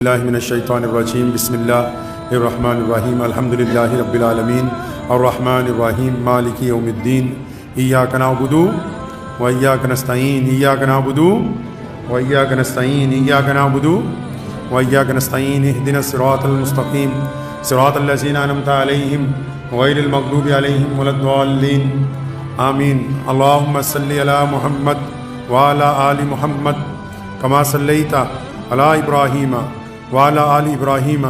اللہ من الشیطان الرجیم بسم اللہ الرحمن الرحیم الحمد للہ رب العالمین الرحمن الرحیم مالک یوم الدین ایاک نعبد و ایاک نستعین ایاک نعبد و ایاک نستعین ایاک نعبد و ایاک نستعین اہدنا الصراط المستقیم صراط الذین انعمت علیہم غیر المغضوب علیہم ولا الضالین آمین۔ اللہم صلی علی محمد وعلی آل محمد کما صلیت علی ابراہیم وعلی آل ابراہیم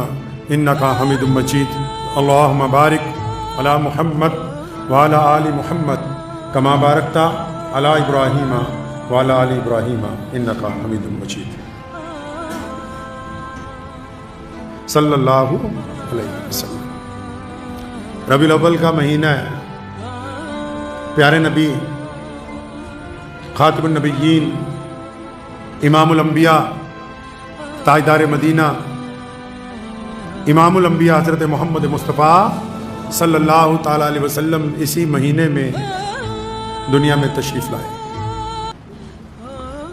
انکا حمید مجید۔ اللہم بارک علی محمد وعلی آل محمد کما بارکت علی ابراہیم وعلی آل ابراہیم انکا حمید مجید۔ صلی اللہ علیہ وسلم۔ ربیع الاول کا مہینہ ہے، پیارے نبی خاتم النبیین امام الانبیاء تاجدار مدینہ امام الانبیاء حضرت محمد مصطفیٰ صلی اللہ تعالیٰ علیہ وسلم اسی مہینے میں دنیا میں تشریف لائے،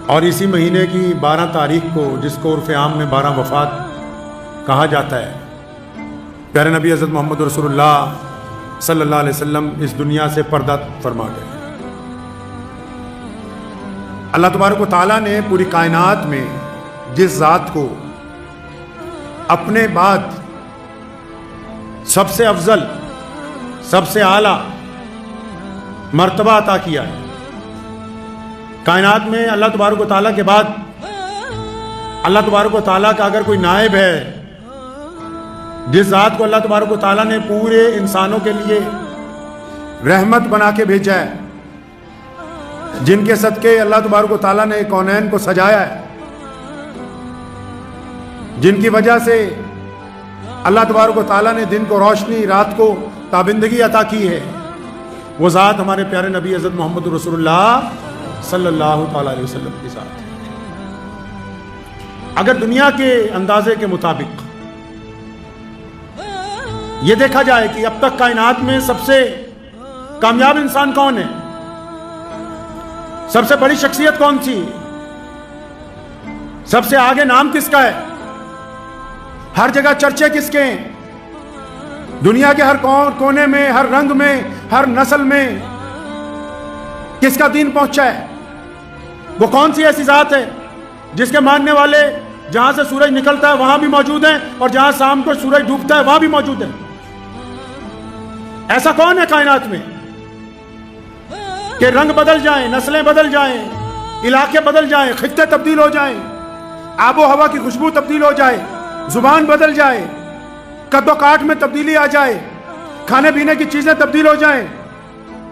اور اسی مہینے کی 12 تاریخ کو، جس کو عرف عام میں 12 وفات کہا جاتا ہے، پیارے نبی حضرت محمد رسول اللہ صلی اللہ علیہ وسلم اس دنیا سے پردہ فرما گئے۔ اللہ تبارک و تعالیٰ نے پوری کائنات میں جس ذات کو اپنے بعد سب سے افضل، سب سے اعلیٰ مرتبہ عطا کیا ہے، کائنات میں اللہ تبارک و تعالیٰ کے بعد اللہ تبارک و تعالیٰ کا اگر کوئی نائب ہے، جس ذات کو اللہ تبارک و تعالیٰ نے پورے انسانوں کے لیے رحمت بنا کے بھیجا ہے، جن کے صدقے اللہ تبارک و تعالیٰ نے کونین کو سجایا ہے، جن کی وجہ سے اللہ تبارک و تعالیٰ نے دن کو روشنی، رات کو تابندگی عطا کی ہے، وہ ذات ہمارے پیارے نبی حضرت محمد رسول اللہ صلی اللہ تعالیٰ علیہ وسلم کی ذات ہے۔ اگر دنیا کے اندازے کے مطابق یہ دیکھا جائے کہ اب تک کائنات میں سب سے کامیاب انسان کون ہے، سب سے بڑی شخصیت کون سی، سب سے آگے نام کس کا ہے، ہر جگہ چرچے کس کے ہیں، دنیا کے ہر کونے میں، ہر رنگ میں، ہر نسل میں کس کا دین پہنچا ہے، وہ کون سی ایسی ذات ہے جس کے ماننے والے جہاں سے سورج نکلتا ہے وہاں بھی موجود ہیں، اور جہاں شام کو سورج ڈوبتا ہے وہاں بھی موجود ہیں؟ ایسا کون ہے کائنات میں کہ رنگ بدل جائیں، نسلیں بدل جائیں، علاقے بدل جائیں، خطے تبدیل ہو جائیں، آب و ہوا کی خوشبو تبدیل ہو جائے، زبان بدل جائے، قد و کاٹ میں تبدیلی آ جائے، کھانے پینے کی چیزیں تبدیل ہو جائیں،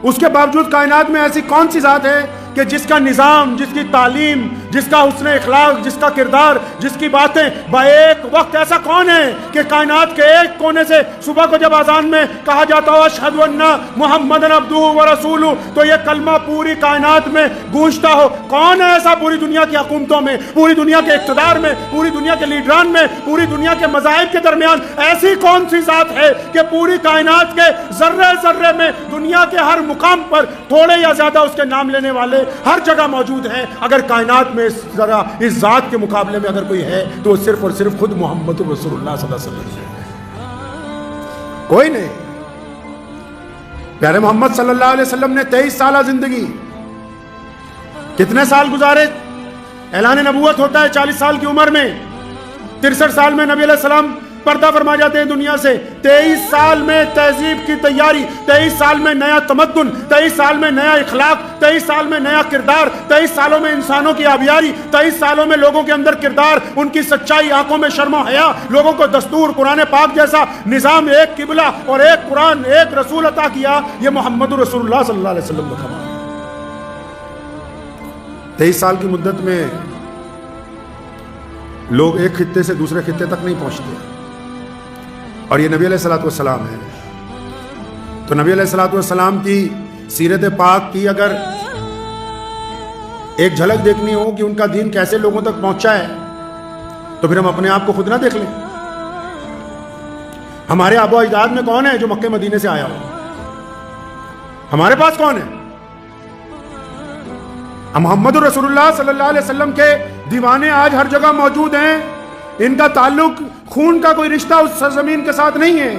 اس کے باوجود کائنات میں ایسی کون سی ذات ہے کہ جس کا نظام، جس کی تعلیم، جس کا حسن اخلاق، جس کا کردار، جس کی باتیں ایک وقت ایسا کون ہے کہ کائنات کے ایک کونے سے صبح کو جب اذان میں کہا جاتا ہو اشہد ان محمدن عبدہ و رسولہ، تو یہ کلمہ پوری کائنات میں گونجتا ہو؟ کون ہے ایسا پوری دنیا کی حکومتوں میں، پوری دنیا کے اقتدار میں، پوری دنیا کے لیڈران میں، پوری دنیا کے مذاہب کے درمیان ایسی کون سی ذات ہے کہ پوری کائنات کے ذرے ذرے میں، دنیا کے ہر مقام پر تھوڑے یا زیادہ اس کے نام لینے والے ہر جگہ موجود ہیں؟ اگر کائنات میں ذرا اس ذات کے مقابلے میں اگر کوئی ہے تو صرف اور صرف خود محمد رسول اللہ صلی اللہ علیہ وسلم، کوئی نہیں۔ پیارے محمد صلی اللہ علیہ وسلم نے 23 سالہ زندگی، کتنے سال گزارے؟ اعلان نبوت ہوتا ہے 40 سال کی عمر میں، 63 سال میں نبی علیہ السلام پردہ فرما جاتے ہیں دنیا سے، 23 سال میں تہذیب کی تیاری، 23 سال میں نیا تمدن، 23 سال میں نیا اخلاق، 23 سال میں نیا کردار، 23 سالوں میں انسانوں کی آبیاری، 23 سالوں میں لوگوں کے اندر کردار، ان کی سچائی، آنکھوں میں شرم و حیا، لوگوں کو دستور، قرآن پاک جیسا نظام، ایک قبلہ اور ایک قرآن، ایک رسول عطا کیا۔ یہ محمد رسول اللہ صلی اللہ علیہ وسلم کا کمال ہے۔ 23 سال کی مدت میں لوگ ایک خطے سے دوسرے خطے تک نہیں پہنچتے، اور یہ نبی علیہ الصلوۃ والسلام ہے۔ تو نبی علیہ الصلوۃ والسلام کی سیرت پاک کی اگر ایک جھلک دیکھنی ہو کہ ان کا دین کیسے لوگوں تک پہنچا ہے، تو پھر ہم اپنے آپ کو خود نہ دیکھ لیں۔ ہمارے آبا و اجداد میں کون ہے جو مکہ مدینے سے آیا ہو؟ ہمارے پاس کون ہے؟ محمد رسول اللہ صلی اللہ علیہ وسلم کے دیوانے آج ہر جگہ موجود ہیں، ان کا تعلق خون کا کوئی رشتہ اس سرزمین کے ساتھ نہیں ہے.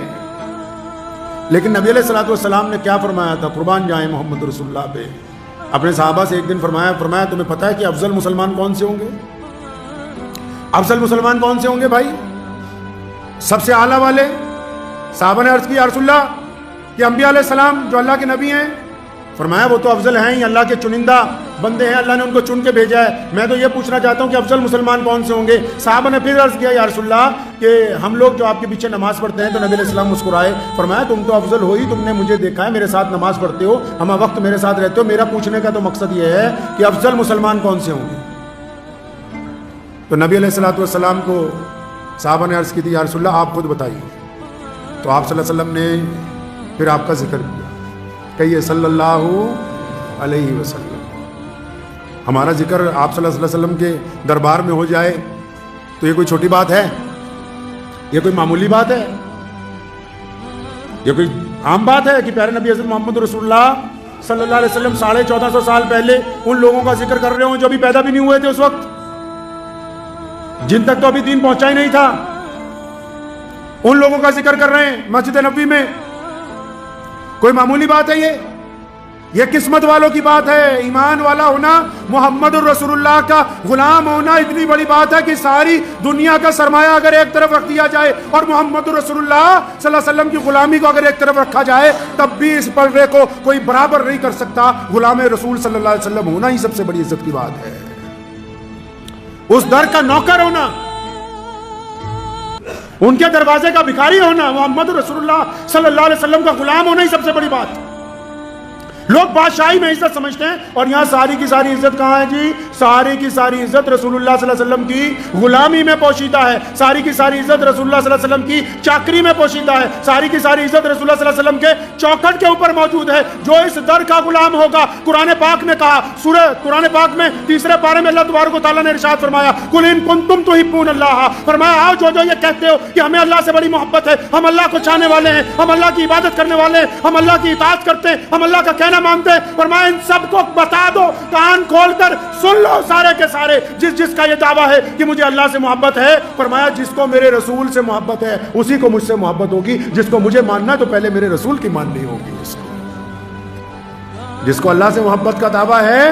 لیکن نبی علیہ الصلوۃ والسلام نے کیا فرمایا تھا؟ قربان جائیں محمد رسول اللہ پہ. اپنے صحابہ سے ایک دن فرمایا تمہیں پتہ ہے کہ افضل مسلمان کون سے ہوں گے؟ افضل مسلمان کون سے ہوں گے بھائی؟ سب سے اعلیٰ والے. صحابہ نے عرض کی یا رسول اللہ کہ انبیاء علیہ السلام جو اللہ کے نبی ہیں. فرمایا وہ تو افضل ہیں ہی، اللہ کے چنندہ بندے ہیں، اللہ نے ان کو چن کے بھیجا ہے. میں تو یہ پوچھنا چاہتا ہوں کہ افضل مسلمان کون سے ہوں گے؟ صحابہ نے پھر عرض کیا یا رسول اللہ کہ ہم لوگ جو آپ کے پیچھے نماز پڑھتے ہیں. تو نبی علیہ السلام مسکرائے. فرمایا تم تو افضل ہو ہی، تم نے مجھے دیکھا ہے میرے ساتھ نماز پڑھتے ہو، ہمہ وقت میرے ساتھ رہتے ہو. میرا پوچھنے کا تو مقصد یہ ہے کہ افضل مسلمان کون سے ہوں گے. تو نبی علیہ الصلوۃ والسلام کو صحابہ نے عرض کی تھی یا رسول اللہ آپ خود بتائیے. تو آپ صلی اللہ علیہ وسلم نے پھر آپ کا ذکر کیا. کہیے صلی اللہ علیہ وسلم. ہمارا ذکر آپ صلی اللہ علیہ وسلم کے دربار میں ہو جائے تو یہ کوئی چھوٹی بات ہے؟ یہ کوئی معمولی بات ہے؟ یہ کوئی عام بات ہے کہ پیارے نبی حضرت محمد رسول اللہ صلی اللہ علیہ وسلم 1450 سال پہلے ان لوگوں کا ذکر کر رہے ہوں جو ابھی پیدا بھی نہیں ہوئے تھے اس وقت، جن تک تو ابھی دین پہنچا ہی نہیں تھا. ان لوگوں کا ذکر کر رہے ہیں مسجد نبوی میں. کوئی معمولی بات ہے یہ قسمت والوں کی بات ہے. ایمان والا ہونا، محمد الرسول اللہ کا غلام ہونا اتنی بڑی بات ہے کہ ساری دنیا کا سرمایہ اگر ایک طرف رکھ دیا جائے اور محمد الرسول اللہ صلی اللہ علیہ وسلم کی غلامی کو اگر ایک طرف رکھا جائے تب بھی اس پلڑے کو کوئی برابر نہیں کر سکتا. غلام رسول صلی اللہ علیہ وسلم ہونا ہی سب سے بڑی عزت کی بات ہے. اس در کا نوکر ہونا، ان کے دروازے کا بھکاری ہونا، محمد رسول اللہ صلی اللہ علیہ وسلم کا غلام ہونا ہی سب سے بڑی بات. لوگ بادشاہی میں عزت سمجھتے ہیں اور یہاں ساری کی ساری عزت کہاں ہے جی؟ ساری کی ساری عزت رسول اللہ صلی اللہ علیہ وسلم کی غلامی میں پوشیدہ ہے. ساری کی ساری عزت رسول اللہ صلی اللہ علیہ وسلم کی چاکری میں پوشیدہ ہے. ساری کی ساری عزت رسول اللہ صلی اللہ علیہ وسلم کے چوکھٹ کے اوپر موجود ہے. جو اس در کا غلام ہوگا، قرآن پاک نے کہا، سورہ قرآن پاک میں 3 پارے میں اللہ تبارک و تعالیٰ نے ارشاد فرمایا قل ان کنتم تحبون اللہ. فرمایا آؤ جو یہ کہتے ہو کہ ہمیں اللہ سے بڑی محبت ہے، ہم اللہ کو چاہنے والے ہیں، ہم اللہ کی عبادت کرنے والے ہیں، ہم اللہ کی اطاعت کرتے ہیں، ہم اللہ کا کہنا مانتے ہیں. فرمایا ان سب کو بتا دو، کان کھول کر سن لو سارے کے سارے، جس کا یہ دعویٰ ہے کہ مجھے اللہ سے محبت ہے. فرمایا جس کو میرے رسول سے محبت ہے اسی کو مجھ سے محبت ہوگی. جس کو مجھے ماننا تو پہلے میرے رسول کی ماننی ہوگی. جس کو اللہ سے محبت کا دعویٰ ہے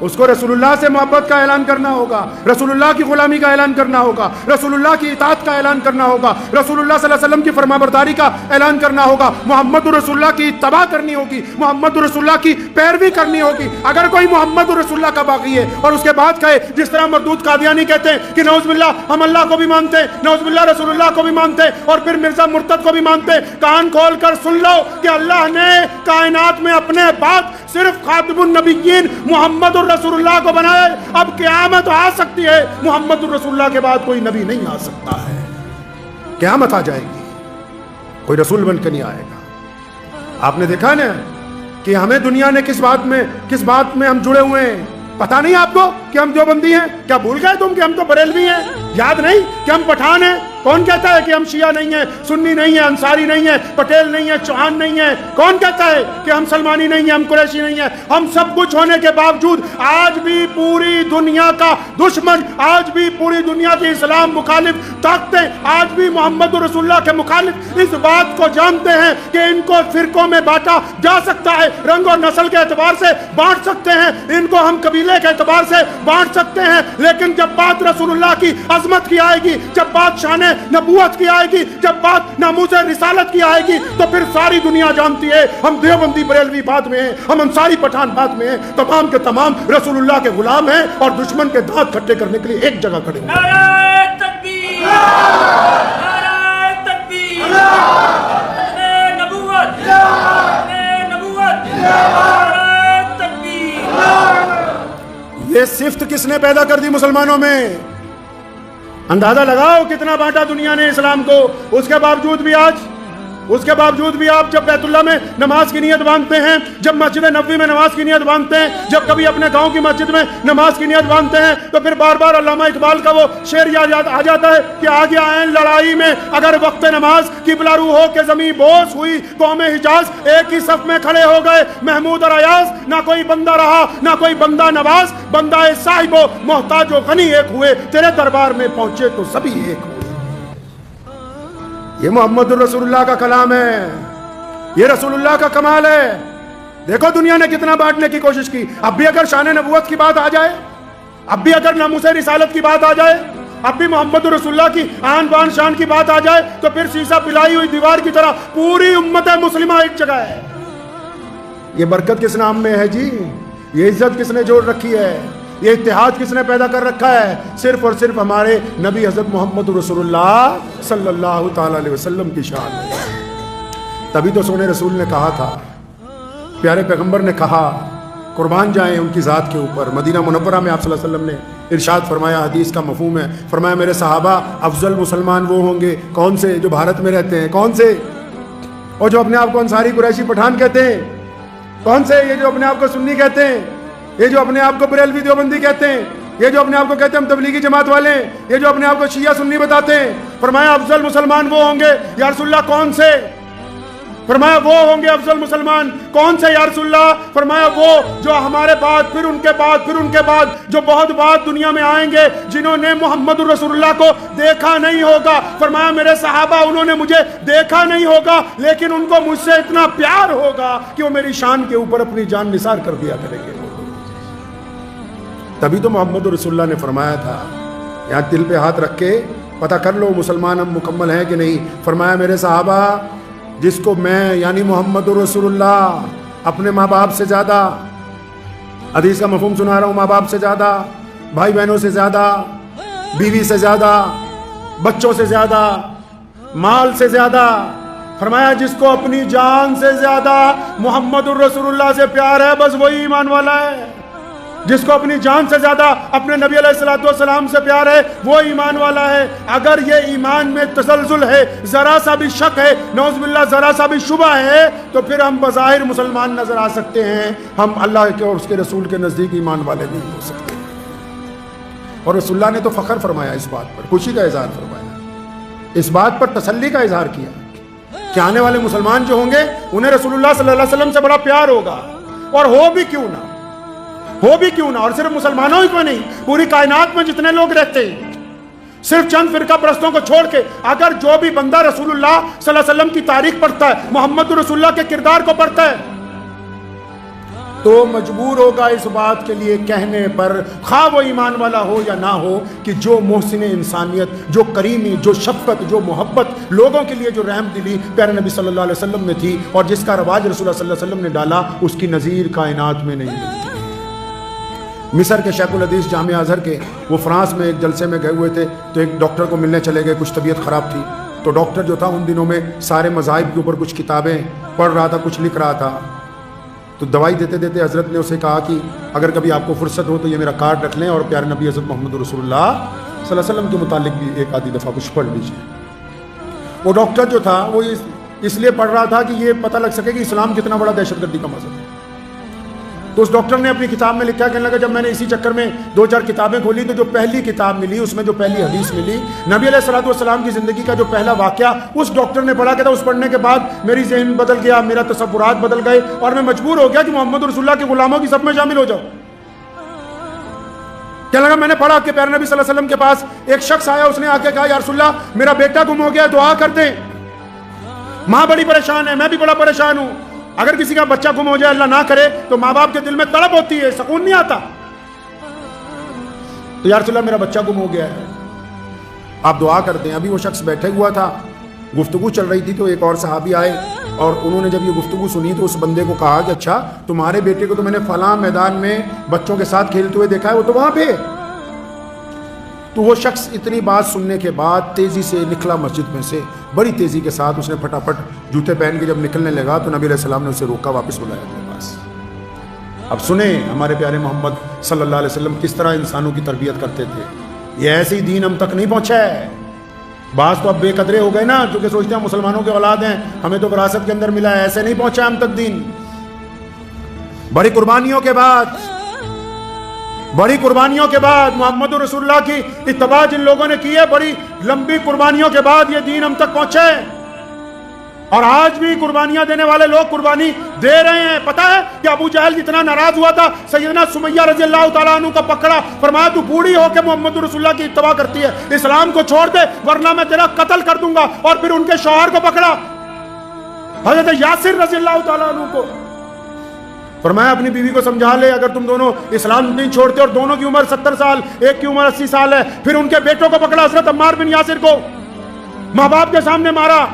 اس کو رسول اللہ سے محبت کا اعلان کرنا ہوگا، رسول اللہ کی غلامی کا اعلان کرنا ہوگا، رسول اللہ کی اطاعت کا اعلان کرنا ہوگا، رسول اللہ صلی اللہ علیہ وسلم کی فرمانبرداری کا اعلان کرنا ہوگا، محمد رسول اللہ کی اتباع کرنی ہوگی، محمد رسول اللہ کی پیروی کرنی ہوگی. اگر کوئی محمد رسول اللہ کا باغی ہے اور اس کے بعد کہے جس طرح مردود قادیانی کہتے ہیں کہ نعوذ باللہ ہم اللہ کو بھی مانتے ہیں، نعوذ باللہ رسول اللہ کو بھی مانتے ہیں اور پھر مرزا مرتد کو بھی مانتے ہیں، کان کھول کر سن لو کہ اللہ نے کائنات میں اپنے بعد صرف خاتم النبیین محمد رسول اللہ کو بنایا. اب قیامت آ سکتی ہے، محمد رسول اللہ کے بعد کوئی نبی نہیں آ سکتا ہے. قیامت آ جائے گی، کوئی رسول بن کے نہیں آئے گا. آپ نے دیکھا نا کہ ہمیں دنیا نے کس بات میں ہم جڑے ہوئے ہیں. پتا نہیں آپ کو کہ ہم دیوبندی ہیں؟ کیا بھول گئے تم کہ ہم تو بریلوی ہیں؟ یاد نہیں کہ ہم پٹھان ہیں؟ کون کہتا ہے کہ ہم شیعہ نہیں ہیں، سنی نہیں ہیں، انصاری نہیں ہیں، پٹیل نہیں ہیں، چوہان نہیں ہیں؟ کون کہتا ہے کہ ہم سلمانی نہیں ہیں، ہم قریشی نہیں ہیں؟ ہم سب کچھ ہونے کے باوجود آج بھی پوری دنیا کا دشمن، آج بھی پوری دنیا کی اسلام مخالف طاقتیں، آج بھی محمد رسول اللہ کے مخالف اس بات کو جانتے ہیں کہ ان کو فرقوں میں بانٹا جا سکتا ہے، رنگ اور نسل کے اعتبار سے بانٹ سکتے ہیں، ان کو ہم قبیلے کے اعتبار سے بانٹ سکتے ہیں، لیکن جب بات رسول اللہ کی عظمت کی آئے گی، جب بات شان نبوت کی آئے گی، جب بات ناموس رسالت کی آئے گی تو پھر ساری دنیا جانتی ہے ہم دیوبندی بریلوی بات میں ہیں، ہم انصاری پٹھان بات میں ہیں، تمام کے تمام رسول اللہ کے غلام ہیں اور دشمن کے دانت کھٹے کرنے کے لیے ایک جگہ کھڑے ہیں. نعرہ تکبیر، نعرہ تکبیر، نبوت، نبوت، نعرہ تکبیر. یہ صفت کس نے پیدا کر دی مسلمانوں میں؟ اندازہ لگاؤ کتنا بانٹا دنیا نے اسلام کو، اس کے باوجود بھی آج اس کے باوجود بھی آپ جب بیت اللہ میں نماز کی نیت باندھتے ہیں، جب مسجد نبوی میں نماز کی نیت باندھتے ہیں، جب کبھی اپنے گاؤں کی مسجد میں نماز کی نیت باندھتے ہیں، تو پھر بار بار علامہ اقبال کا وہ شعر یاد آ جاتا ہے کہ آگے آئیں لڑائی میں اگر وقت نماز، قبلہ رو ہو کے زمین بوس ہوئی قوم حجاز، ایک ہی صف میں کھڑے ہو گئے محمود اور ایاز، نہ کوئی بندہ رہا نہ کوئی بندہ نواز، بندہ صاحب و محتاج و غنی ایک ہوئے، تیرے دربار میں پہنچے تو سبھی ایک ہوئے۔ یہ محمد الرسول اللہ کا کلام ہے، یہ رسول اللہ کا کمال ہے۔ دیکھو دنیا نے کتنا بانٹنے کی کوشش کی، اب بھی اگر شان نبوت کی بات آ جائے، اب بھی اگر ناموس رسالت کی بات آ جائے، اب بھی محمد رسول اللہ کی آن بان شان کی بات آ جائے، تو پھر سیسا پلائی ہوئی دیوار کی طرح پوری امت مسلمہ ایک جگہ ہے۔ یہ برکت کس نام میں ہے جی؟ یہ عزت کس نے جوڑ رکھی ہے؟ یہ اتحاد کس نے پیدا کر رکھا ہے؟ صرف اور صرف ہمارے نبی حضرت محمد رسول اللہ صلی اللہ تعالی علیہ وسلم کی شان ہے۔ تبھی تو سونے رسول نے کہا تھا، پیارے پیغمبر نے کہا، قربان جائیں ان کی ذات کے اوپر، مدینہ منورہ میں آپ صلی اللہ علیہ وسلم نے ارشاد فرمایا، حدیث کا مفہوم ہے، فرمایا میرے صحابہ افضل مسلمان وہ ہوں گے، کون سے؟ جو بھارت میں رہتے ہیں۔ کون سے؟ اور جو اپنے آپ کو انصاری قریشی پٹھان کہتے ہیں۔ کون سے؟ یہ جو اپنے آپ کو سنی کہتے ہیں، یہ جو اپنے آپ کو بریلوی دیوبندی کہتے ہیں، یہ جو اپنے آپ کو کہتے ہیں ہم تبلیغی جماعت والے ہیں، یہ جو اپنے آپ کو شیعہ سنی بتاتے ہیں۔ فرمایا افضل مسلمان وہ ہوں گے۔ یا رسول اللہ کون سے؟ فرمایا وہ ہوں گے افضل مسلمان۔ کون سے یا رسول اللہ؟ فرمایا وہ جو ہمارے بعد، پھر ان کے بعد، پھر ان کے بعد جو بہت بعد دنیا میں آئیں گے، جنہوں نے محمد الرسول اللہ کو دیکھا نہیں ہوگا۔ فرمایا میرے صحابہ انہوں نے مجھے دیکھا نہیں ہوگا، لیکن ان کو مجھ سے اتنا پیار ہوگا کہ وہ میری شان کے اوپر اپنی جان نثار کر دیا کریں گے۔ تبھی تو محمد رسول اللہ نے فرمایا تھا، یہاں دل پہ ہاتھ رکھ کے پتہ کر لو مسلمان ہم مکمل ہیں کہ نہیں۔ فرمایا میرے صحابہ جس کو میں یعنی محمد رسول اللہ اپنے ماں باپ سے زیادہ، حدیث کا مفہوم سنا رہا ہوں، ماں باپ سے زیادہ، بھائی بہنوں سے زیادہ، بیوی سے زیادہ، بچوں سے زیادہ، مال سے زیادہ، فرمایا جس کو اپنی جان سے زیادہ محمد الرسول اللہ سے پیار ہے بس وہی ایمان والا ہے۔ جس کو اپنی جان سے زیادہ اپنے نبی علیہ الصلوۃ والسلام سے پیار ہے وہ ایمان والا ہے۔ اگر یہ ایمان میں تزلزل ہے، ذرا سا بھی شک ہے، نعوذ باللہ ذرا سا بھی شبہ ہے، تو پھر ہم بظاہر مسلمان نظر آ سکتے ہیں، ہم اللہ کے اور اس کے رسول کے نزدیک ایمان والے نہیں ہو سکتے۔ اور رسول اللہ نے تو فخر فرمایا اس بات پر، خوشی کا اظہار فرمایا، اس بات پر تسلی کا اظہار کیا کہ آنے والے مسلمان جو ہوں گے انہیں رسول اللہ صلی اللہ علیہ وسلم سے بڑا پیار ہوگا، اور ہو بھی کیوں نہ، ہو بھی کیوں نہ۔ اور صرف مسلمانوں ہی کو نہیں، پوری کائنات میں جتنے لوگ رہتے ہیں، صرف چند فرقہ پرستوں کو چھوڑ کے، اگر جو بھی بندہ رسول اللہ صلی اللہ علیہ وسلم کی تاریخ پڑھتا ہے، محمد رسول اللہ کے کردار کو پڑھتا ہے، تو مجبور ہوگا اس بات کے لیے کہنے پر، خواہ وہ ایمان والا ہو یا نہ ہو، کہ جو محسن انسانیت، جو کریمی، جو شفقت، جو محبت، لوگوں کے لیے جو رحم دلی پیارے نبی صلی اللہ علیہ وسلم میں تھی، اور جس کا رواج رسول اللہ صلی اللہ علیہ وسلم نے ڈالا، اس کی نظیر کائنات میں نہیں ملتی۔ مصر کے شیخ الحدیث جامعہ ازہر کے، وہ فرانس میں ایک جلسے میں گئے ہوئے تھے، تو ایک ڈاکٹر کو ملنے چلے گئے، کچھ طبیعت خراب تھی، تو ڈاکٹر جو تھا ان دنوں میں سارے مذاہب کے اوپر کچھ کتابیں پڑھ رہا تھا، کچھ لکھ رہا تھا، تو دوائی دیتے دیتے حضرت نے اسے کہا کہ اگر کبھی آپ کو فرصت ہو تو یہ میرا کارڈ رکھ لیں، اور پیارے نبی حضرت محمد رسول اللہ صلی اللہ علیہ وسلم کے متعلق بھی ایک آدھی دفعہ کچھ پڑھ لیجیے۔ وہ ڈاکٹر جو تھا وہ اس لیے پڑھ رہا تھا کہ یہ پتہ لگ سکے کہ اسلام کتنا بڑا دہشت گردی کا مذہب ہے۔ تو اس ڈاکٹر نے اپنی کتاب میں لکھا، کہنے لگا جب میں نے اسی چکر میں 2-4 کتابیں کھولی تو جو پہلی کتاب ملی اس میں جو پہلی حدیث ملی، نبی علیہ الصلوۃ والسلام کی زندگی کا جو پہلا واقعہ اس ڈاکٹر نے پڑھا، کہتا اس پڑھنے کے بعد میری ذہن بدل گیا، میرا تصورات بدل گئے، اور میں مجبور ہو گیا کہ محمد رسول اللہ کے غلاموں کی سب میں شامل ہو جاؤں۔ کہنے لگا میں نے پڑھا کہ پیارے نبی صلی اللہ علیہ وسلم کے پاس ایک شخص آیا، اس نے آ کے کہا یا رسول اللہ میرا بیٹا گم ہو گیا، دعا کر دیں، ماں بڑی پریشان ہے، میں بھی بڑا پریشان ہوں، اگر کسی کا بچہ گم ہو جائے اللہ نہ کرے تو ماں باپ کے دل میں تڑپ ہوتی ہے، سکون نہیں آتا، تو یا رسول اللہ میرا بچہ گم ہو گیا ہے، آپ دعا کر دیں۔ ابھی وہ شخص بیٹھے ہوا تھا، گفتگو چل رہی تھی، تو ایک اور صحابی آئے، اور انہوں نے جب یہ گفتگو سنی تو اس بندے کو کہا کہ اچھا تمہارے بیٹے کو تو میں نے فلاں میدان میں بچوں کے ساتھ کھیلتے ہوئے دیکھا ہے، وہ تو وہاں پہ۔ تو وہ شخص اتنی بات سننے کے بعد تیزی سے نکلا مسجد میں سے، بڑی تیزی کے ساتھ اس نے پھٹافٹ جوتے پہن کے جب نکلنے لگا تو نبی علیہ السلام نے اسے روکا، واپس بلایا اپنے پاس۔ اب سنیں ہمارے پیارے محمد صلی اللہ علیہ وسلم کس طرح انسانوں کی تربیت کرتے تھے۔ یہ ایسے ہی دین ہم تک نہیں پہنچا ہے، بعض تو اب بے قدرے ہو گئے نا، جو کہ سوچتے ہیں مسلمانوں کے اولاد ہیں، ہمیں تو وراثت کے اندر ملا ہے. ایسے نہیں پہنچا ہم تک دین. بڑی قربانیوں کے بعد محمد رسول اللہ کی اتباع جن لوگوں نے کی ہے، بڑی لمبی قربانیوں کے بعد یہ دین ہم تک پہنچے. اور آج بھی قربانیاں دینے والے لوگ قربانی دے رہے ہیں. پتہ ہے کہ ابو جہل جتنا ناراض ہوا تھا، سیدنا سمیہ رضی اللہ تعالیٰ عنہ کا پکڑا، فرمایا تو بوڑھی ہو کے محمد رسول اللہ کی اتباع کرتی ہے، اسلام کو چھوڑ دے ورنہ میں تیرا قتل کر دوں گا. اور پھر ان کے شوہر کو پکڑا، حضرت یاسر رضی اللہ تعالیٰ عنہ کو، فرمایا اپنی بیوی کو سمجھا لے، اگر تم دونوں اسلام نہیں چھوڑتے. اور دونوں کی عمر 70 سال، ایک کی عمر 80 سال ہے. پھر ان کے بیٹوں کو پکڑا، حضرت عمار بن یاسر کو ماں باپ کے سامنے مارا،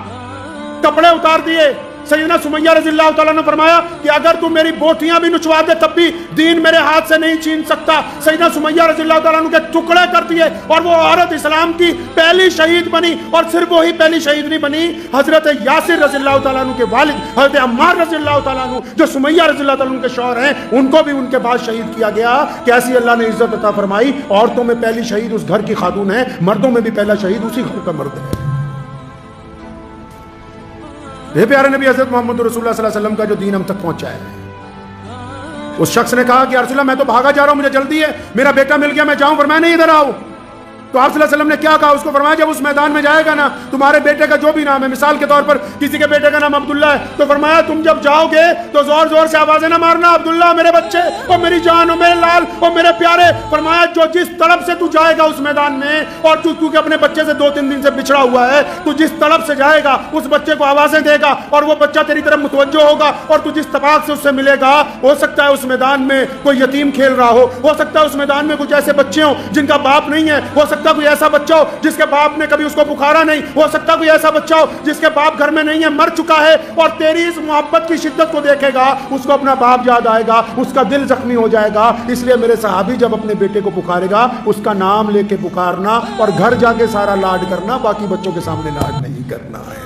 کپڑے اتار دیے. سیدنا سمیہ رضی اللہ تعالیٰ نے فرمایا کہ اگر تم میری بوٹیاں بھی نچوا دے تب بھی دین میرے ہاتھ سے نہیں چھین سکتا. سیدنا سمیہ رضی اللہ تعالیٰ عنہ کے ٹکڑے کر دیے، اور وہ عورت اسلام کی پہلی شہید بنی. اور صرف وہی پہلی شہید نہیں بنی، حضرت یاسر رضی اللہ تعالیٰ عنہ کے والد حضرت عمار رضی اللہ تعالیٰ عنہ جو سمیہ رضی اللہ تعالیٰ عنہ کے شوہر ہیں، ان کو بھی ان کے بعد شہید کیا گیا. کیسی اللہ نے عزت عطا فرمائی. عورتوں میں پہلی شہید اس گھر کی خاتون ہے، مردوں میں بھی پہلا شہید اسی گھر کا مرد ہے. یہ پیارے نبی حضرت محمد رسول اللہ صلی اللہ علیہ وسلم کا جو دین ہم تک پہنچا ہے. اس شخص نے کہا کہ یا رسول اللہ میں تو بھاگا جا رہا ہوں، مجھے جلدی ہے، میرا بیٹا مل گیا، میں جاؤں. پر میں نہیں ادھر آؤں. تو آپ صلی اللہ علیہ وسلم نے کیا کہا؟ اس کو فرمایا جب اس میدان میں جائے گا نا، تمہارے بیٹے کا جو بھی نام ہے، مثال کے طور پر کسی کے بیٹے کا نام عبداللہ ہے، تو فرمایا تم جب جاؤ گے تو زور زور سے آوازیں نہ مارنا، عبداللہ میرے بچے، اور میری جان، اور میرے لال، اور میرے پیارے. فرمایا جو جس طرف سے تو جائے گا اس میدان میں، اور تو کہ اپنے بچے سے 2-3 دن سے بچھڑا ہوا ہے، تو جس طرف سے جائے گا اس بچے کو آوازیں دے گا، اور وہ بچہ تیری طرف متوجہ ہوگا، اور تو جس طباق سے اس سے ملے گا. ہو سکتا ہے اس میدان میں کوئی یتیم کھیل رہا ہو سکتا ہے اس میدان میں کچھ ایسے بچے ہوں جن کا باپ نہیں ہے، ہو سکتا ہے کوئی ایسا بچہ ہو جس کے باپ نے کبھی اس کو بخارا نہیں، ہو سکتا کوئی ایسا بچہ ہو جس کے باپ گھر میں نہیں ہے، مر چکا ہے، اور تیری اس محبت کی شدت کو دیکھے گا، اس کو اپنا باپ یاد آئے گا، اس کا دل زخمی ہو جائے گا. اس لیے میرے صحابی جب اپنے بیٹے کو پکارے گا اس کا نام لے کے پکارنا، اور گھر جا کے سارا لاڈ کرنا، باقی بچوں کے سامنے لاڈ نہیں کرنا ہے.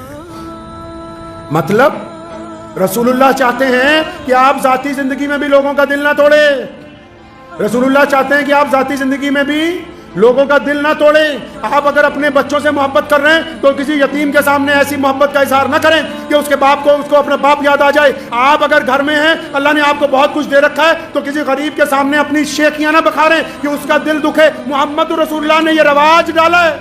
مطلب رسول اللہ چاہتے ہیں کہ آپ ذاتی زندگی میں بھی لوگوں کا دل نہ توڑے. رسول اللہ چاہتے ہیں کہ آپ ذاتی زندگی میں بھی لوگوں کا دل نہ توڑیں. آپ اگر اپنے بچوں سے محبت کر رہے ہیں تو کسی یتیم کے سامنے ایسی محبت کا اظہار نہ کریں کہ اس کے باپ کو، اس کو اپنا باپ یاد آ جائے. آپ اگر گھر میں ہیں، اللہ نے آپ کو بہت کچھ دے رکھا ہے، تو کسی غریب کے سامنے اپنی شیخیاں نہ بکھاریں کہ اس کا دل دکھے. محمد رسول اللہ نے یہ رواج ڈالا ہے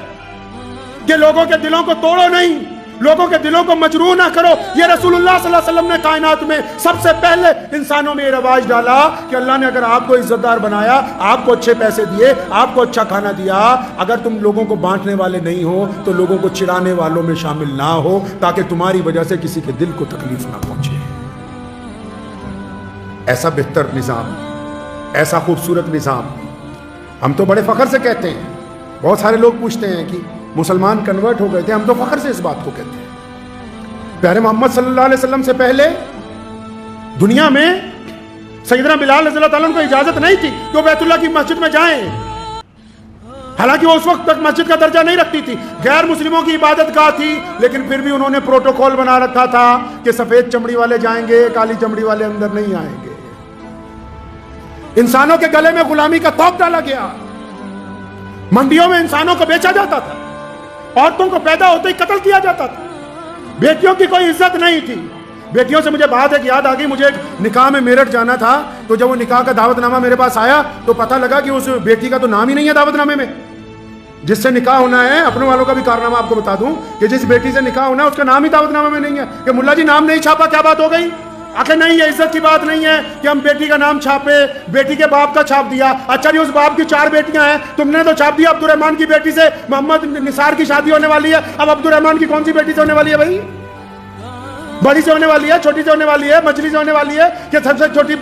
کہ لوگوں کے دلوں کو توڑو نہیں، لوگوں کے دلوں کو مجروح نہ کرو. یہ رسول اللہ صلی اللہ علیہ وسلم نے کائنات میں سب سے پہلے انسانوں میں یہ رواج ڈالا کہ اللہ نے اگر آپ کو عزت دار بنایا، آپ کو اچھے پیسے دیے، آپ کو اچھا کھانا دیا، اگر تم لوگوں کو بانٹنے والے نہیں ہو تو لوگوں کو چڑھانے والوں میں شامل نہ ہو، تاکہ تمہاری وجہ سے کسی کے دل کو تکلیف نہ پہنچے. ایسا بہتر نظام، ایسا خوبصورت نظام ہم تو بڑے فخر سے کہتے ہیں. بہت سارے لوگ پوچھتے ہیں کہ مسلمان کنورٹ ہو گئے تھے، ہم تو فخر سے اس بات کو کہتے ہیں. پیارے محمد صلی اللہ علیہ وسلم سے پہلے دنیا میں سیدنا بلال رضی اللہ تعالیٰ عنہ کو اجازت نہیں تھی کہ وہ بیت اللہ کی مسجد میں جائیں. حالانکہ وہ اس وقت تک مسجد کا درجہ نہیں رکھتی تھی، غیر مسلموں کی عبادت گاہ تھی، لیکن پھر بھی انہوں نے پروٹوکول بنا رکھا تھا کہ سفید چمڑی والے جائیں گے، کالی چمڑی والے اندر نہیں آئیں گے. انسانوں کے گلے میں غلامی کا طوق ڈالا گیا. منڈیوں میں انسانوں کو بیچا جاتا تھا، عورتوں کو پیدا ہوتے ہی قتل کیا جاتا تھا. بیٹیوں کی کوئی عزت نہیں تھی. بیٹیوں سے مجھے بات ایک یاد آ گئی. مجھے ایک نکاح میں میرٹھ جانا تھا، تو جب وہ نکاح کا دعوت نامہ میرے پاس آیا تو پتہ لگا کہ اس بیٹی کا تو نام ہی نہیں ہے دعوت نامے میں. جس سے نکاح ہونا ہے، اپنے والوں کا بھی کارنامہ آپ کو بتا دوں کہ جس بیٹی سے نکاح ہونا ہے اس کا نام ہی دعوت نامے میں نہیں ہے. کہ ملا جی نام نہیں چھاپا، کیا بات ہو گئی؟ آخر نہیں، یہ عزت کی بات نہیں ہے کہ ہم بیٹی کا نام چھاپے، بیٹی کے باپ کا چھاپ دیا. اچھا جی، اس باپ کی 4 بیٹیاں ہیں، تم نے تو چھاپ دیا عبد الرحمن کی بیٹی سے محمد نثار کی شادی ہونے والی ہے. اب عبد الرحمن کی کون سی بیٹی سے ہونے والی ہے بھائی؟ بڑی سے ہونے والی ہے، چھوٹی سے ہونے والی ہے، مجلی سے ہونے والی ہے، کہ سب سے چھوٹی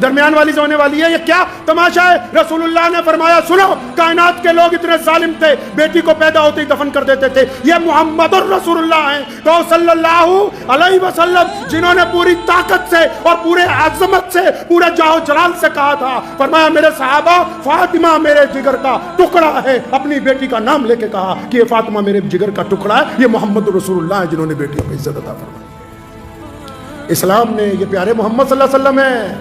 درمیان والی سے ہونے والی ہے؟ یہ کیا تماشا ہے؟ رسول اللہ نے فرمایا سنو، کائنات کے لوگ اتنے ظالم تھے، بیٹی کو پیدا ہوتے ہی دفن کر دیتے تھے. یہ محمد الرسول اللہ ہیں تو صلی اللہ علیہ وسلم، جنہوں نے پوری طاقت سے اور پورے عظمت سے، پورے جاہ جلال سے کہا تھا، فرمایا میرے صحابہ، فاطمہ میرے جگر کا ٹکڑا ہے. اپنی بیٹی کا نام لے کے کہا کہ یہ فاطمہ میرے جگر کا ٹکڑا ہے. یہ محمد رسول اللہ ہیں جنہوں نے بیٹیوں کو عزت عطا فرمائی. اسلام نے، یہ پیارے محمد صلی اللہ علیہ وسلم ہے.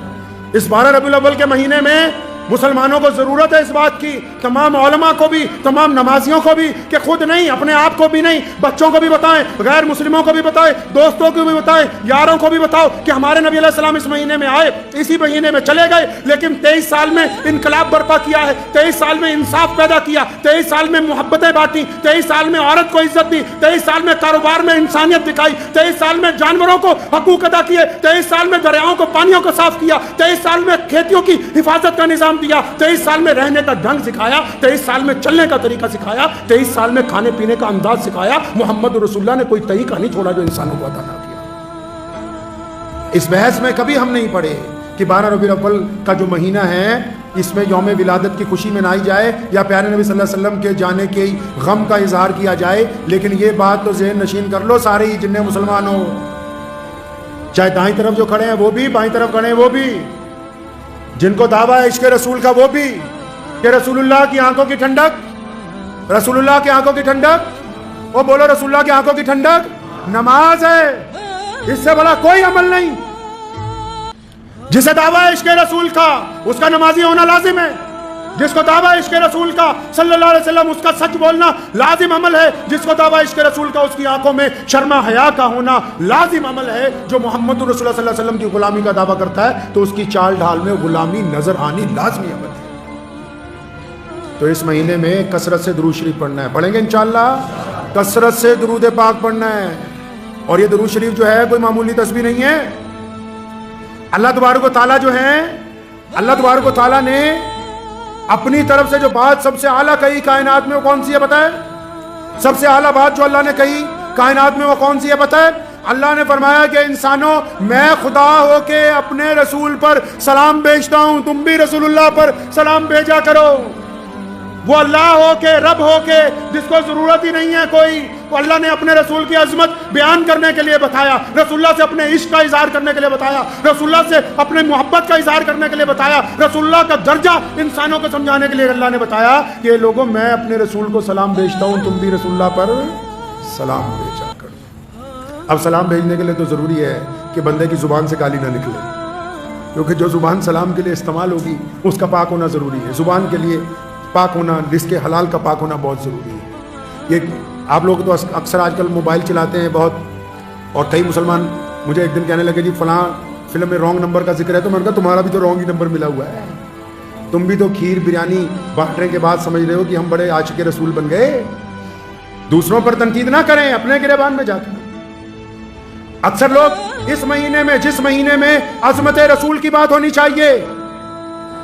اس 12 ربیع الاول کے مہینے میں مسلمانوں کو ضرورت ہے اس بات کی، تمام علماء کو بھی، تمام نمازیوں کو بھی، کہ خود نہیں، اپنے آپ کو بھی نہیں، بچوں کو بھی بتائیں، غیر مسلموں کو بھی بتائیں، دوستوں کو بھی بتائیں، یاروں کو بھی بتاؤ کہ ہمارے نبی علیہ السلام اس مہینے میں آئے، اسی مہینے میں چلے گئے، لیکن 23 سال میں انقلاب برپا کیا ہے، 23 سال میں انصاف پیدا کیا، 23 سال میں محبتیں بانٹی، 23 سال میں عورت کو عزت دی، 23 سال میں کاروبار میں انسانیت دکھائی، 23 سال میں جانوروں کو حقوق ادا کیے، 23 سال میں دریاؤں کو پانیوں کو صاف کیا، 23 سال میں کھیتیوں کی حفاظت کا نظام دیا، 23 سال میں رہنے کا ڈھنگ سکھایا، 23 سال میں چلنے کا طریقہ سکھایا، 23 سال میں کھانے پینے کا انداز سکھایا۔ محمد رسول اللہ نے کوئی طریقہ نہیں چھوڑا جو انسانوں کو عطا نہ کیا۔ اس بحث میں کبھی ہم نہیں پڑے کہ 12 ربیع الاول کا جو مہینہ ہے اس میں یوم ولادت کی خوشی منائی جائے یا پیارے نبی صلی اللہ علیہ وسلم کے جانے کے غم کا اظہار کیا جائے، لیکن یہ بات تو ذہن نشین کر لو سارے ہی جتنے مسلمان ہو، چاہے دائیں طرف جو کھڑے ہیں وہ بھی، بائیں طرف کھڑے ہیں وہ بھی، جن کو دعویٰ ہے عشق رسول کا وہ بھی، کہ رسول اللہ کی آنکھوں کی ٹھنڈک، رسول اللہ کی آنکھوں کی ٹھنڈک، وہ بولو رسول اللہ کی آنکھوں کی ٹھنڈک نماز ہے، اس سے بڑا کوئی عمل نہیں۔ جسے دعویٰ ہے عشق رسول کا اس کا نمازی ہونا لازم ہے، جس کو دعویٰ عشق رسول کا صلی اللہ علیہ وسلم اس کا سچ بولنا لازم عمل ہے، جس کو دعویٰ عشق رسول کا اس کی آنکھوں میں شرم حیا کا ہونا لازم عمل ہے۔ جو محمد رسول اللہ صلی اللہ علیہ وسلم کی غلامی کا دعویٰ کرتا ہے تو اس کی چال ڈھال میں غلامی نظر آنی لازمی عمل ہے۔ تو اس مہینے میں کثرت سے درود شریف پڑھنا ہے، پڑھیں گے انشاءاللہ، کثرت سے درود پاک پڑھنا ہے، اور یہ درود شریف جو ہے کوئی معمولی تسبیح نہیں ہے۔ اللہ تبارک و تعالیٰ جو ہے، اللہ تبارک و تعالیٰ نے اپنی طرف سے جو بات سب سے اعلیٰ کہی کائنات میں وہ کون سی ہے بتائیں؟ سب سے اعلیٰ بات جو اللہ نے کہی کائنات میں وہ کون سی ہے بتائیں؟ اللہ نے فرمایا کہ انسانوں میں خدا ہو کے اپنے رسول پر سلام بھیجتا ہوں، تم بھی رسول اللہ پر سلام بھیجا کرو۔ وہ اللہ ہو کے، رب ہو کے، جس کو ضرورت ہی نہیں ہے کوئی، وہ اللہ نے اپنے رسول کی عظمت بیان کرنے کے لیے بتایا، رسول اللہ سے اپنے عشق کا اظہار کرنے کے لیے بتایا، رسول اللہ سے اپنے محبت کا اظہار کرنے کے لیے بتایا، رسول اللہ کا درجہ انسانوں کو سمجھانے کے لیے اللہ نے بتایا کہ لوگوں میں اپنے رسول کو سلام بھیجتا ہوں، تم بھی رسول اللہ پر سلام بھیجا کرو۔ اب سلام بھیجنے کے لیے تو ضروری ہے کہ بندے کی زبان سے گالی نہ نکلے، کیونکہ جو زبان سلام کے لیے استعمال ہوگی اس کا پاک ہونا ضروری ہے۔ زبان کے لیے پاک ہونا، رزق حلال کا پاک ہونا بہت ضروری ہے۔ یہ آپ لوگ تو اکثر آج کل موبائل چلاتے ہیں بہت، اور کئی مسلمان مجھے ایک دن کہنے لگے جی فلاں فلم میں رانگ نمبر کا ذکر ہے، تو میں نے کہا تمہارا بھی تو رانگ ہی نمبر ملا ہوا ہے، تم بھی تو کھیر بریانی بانٹنے کے بعد سمجھ رہے ہو کہ ہم بڑے عاشق رسول بن گئے۔ دوسروں پر تنقید نہ کریں، اپنے گریبان میں جا کر۔ اکثر لوگ اس مہینے میں، جس مہینے میں عظمت رسول کی بات ہونی چاہیے،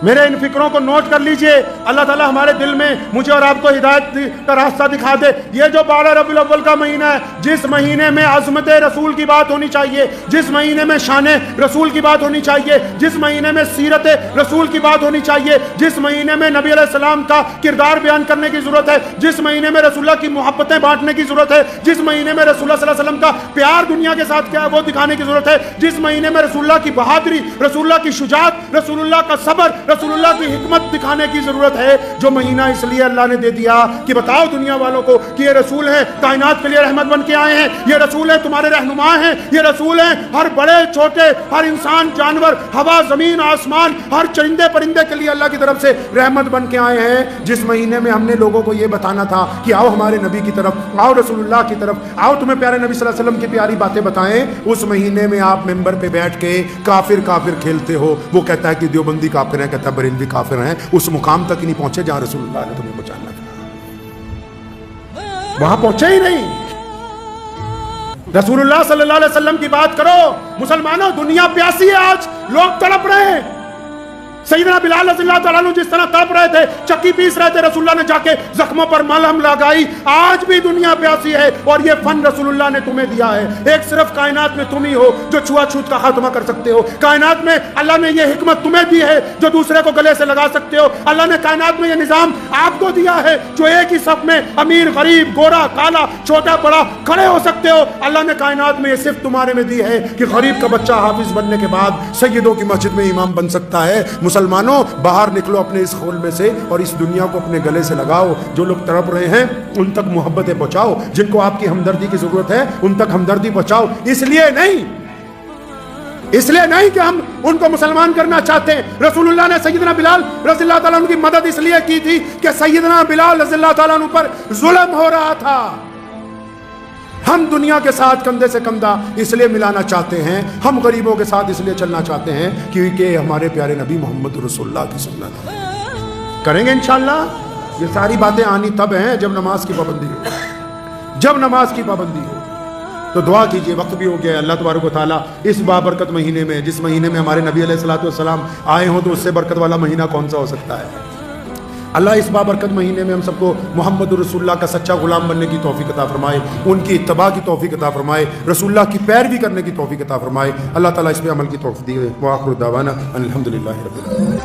میرے ان فکروں کو نوٹ کر لیجئے، اللہ تعالیٰ ہمارے دل میں مجھے اور آپ کو ہدایت کا راستہ دکھا دے۔ یہ جو 12 ربیع الاول کا مہینہ ہے، جس مہینے میں عظمت رسول کی بات ہونی چاہیے، جس مہینے میں شان رسول کی بات ہونی چاہیے، جس مہینے میں سیرت رسول کی بات ہونی چاہیے، جس مہینے میں نبی علیہ السلام کا کردار بیان کرنے کی ضرورت ہے، جس مہینے میں رسول اللہ کی محبتیں بانٹنے کی ضرورت ہے، جس مہینے میں رسول اللہ صلی اللہ علیہ وسلم کا پیار دنیا کے ساتھ کیا ہے وہ دکھانے کی ضرورت ہے، جس مہینے میں رسول اللہ کی بہادری، رسول اللہ کی شجاعت، رسول اللہ کا صبر، رسول اللہ کی حکمت دکھانے کی ضرورت ہے۔ جو مہینہ اس لیے اللہ نے دے دیا کہ بتاؤ دنیا والوں کو کہ یہ رسول ہیں، کائنات کے لیے رحمت بن کے آئے ہیں، یہ رسول ہیں تمہارے رہنما ہیں، یہ رسول ہیں ہر بڑے چھوٹے، ہر انسان جانور، ہوا زمین آسمان، ہر چرندے پرندے کے لیے اللہ کی طرف سے رحمت بن کے آئے ہیں۔ جس مہینے میں ہم نے لوگوں کو یہ بتانا تھا کہ آؤ ہمارے نبی کی طرف، آؤ رسول اللہ کی طرف، آؤ تمہیں پیارے نبی صلی اللہ علیہ وسلم کی پیاری باتیں بتائیں، اس مہینے میں آپ ممبر پہ بیٹھ کے کافر کافر کھیلتے ہو۔ وہ کہتا ہے کہ دیوبندی کافر ہیں، کہتا ہے بریلوی کافر ہیں، اس مقام تک ہی نہیں پہنچے جہاں رسول اللہ نے تمہیں پہنچانا تھا، وہاں پہنچے ہی نہیں۔ رسول اللہ صلی اللہ علیہ وسلم کی بات کرو۔ مسلمانوں دنیا پیاسی ہے، آج لوگ تڑپ رہے ہیں۔ سیدنا بلال رضی اللہ تعالیٰ عنہ جس طرح تڑپ رہے تھے، چکی پیس رہے تھے، رسول اللہ نے جا کے زخموں پر ملہم لگائی۔ آج بھی دنیا پیاسی ہے، اور یہ فن رسول اللہ نے تمہیں دیا ہے۔ ایک صرف کائنات میں تم ہی ہو جو چھوا چھوت کا خاتمہ کر سکتے ہو۔ کائنات میں اللہ نے یہ حکمت تمہیں دی ہے جو دوسرے کو گلے سے لگا سکتے ہو۔ اللہ نے کائنات میں یہ نظام آپ کو دیا ہے جو ایک ہی صف میں امیر غریب گورا کالا چھوٹا بڑا کھڑے ہو سکتے ہو۔ اللہ نے کائنات میں یہ صرف تمہارے میں دی ہے کہ غریب کا بچہ حافظ بننے کے بعد سیدوں کی مسجد میں امام بن سکتا ہے۔ مسلمانوں باہر نکلو اپنے اس خول میں سے اور اس دنیا کو اپنے گلے سے لگاؤ۔ جو لوگ تڑپ رہے ہیں ان تک محبتیں پہنچاؤ، جن کو آپ کی ہمدردی کی ضرورت ہے ان تک ہمدردی پہنچاؤ۔ اس لیے نہیں اس لیے نہیں کہ ہم ان کو مسلمان کرنا چاہتے ہیں. رسول اللہ نے سیدنا بلال رضی اللہ تعالیٰ عنہ کی مدد اس لیے کی تھی کہ سیدنا بلال رضی اللہ تعالیٰ عنہ پر ظلم ہو رہا تھا. ہم دنیا کے ساتھ کندھے سے کندھا اس لیے ملانا چاہتے ہیں, ہم غریبوں کے ساتھ اس لیے چلنا چاہتے ہیں کیونکہ ہمارے پیارے نبی محمد رسول اللہ کی سنت ہے. کریں گے انشاءاللہ. یہ ساری باتیں آنی تب ہیں جب نماز کی پابندی ہو, جب نماز کی پابندی ہو. تو دعا کیجئے, وقت بھی ہو گیا. اللہ تبارک و تعالیٰ اس بابرکت مہینے میں, جس مہینے میں ہمارے نبی علیہ الصلوۃ والسلام آئے ہوں, تو اس سے برکت والا مہینہ کون سا ہو سکتا ہے. اللہ اس بابرکت مہینے میں ہم سب کو محمد رسول اللہ کا سچا غلام بننے کی توفیق عطا فرمائے, ان کی اتباع کی توفیق عطا فرمائے, رسول اللہ کی پیروی کرنے کی توفیق عطا فرمائے. اللہ تعالیٰ اس پہ عمل کی توفیق دے. وآخر دعوانا ان الحمدللہ رب العالمین.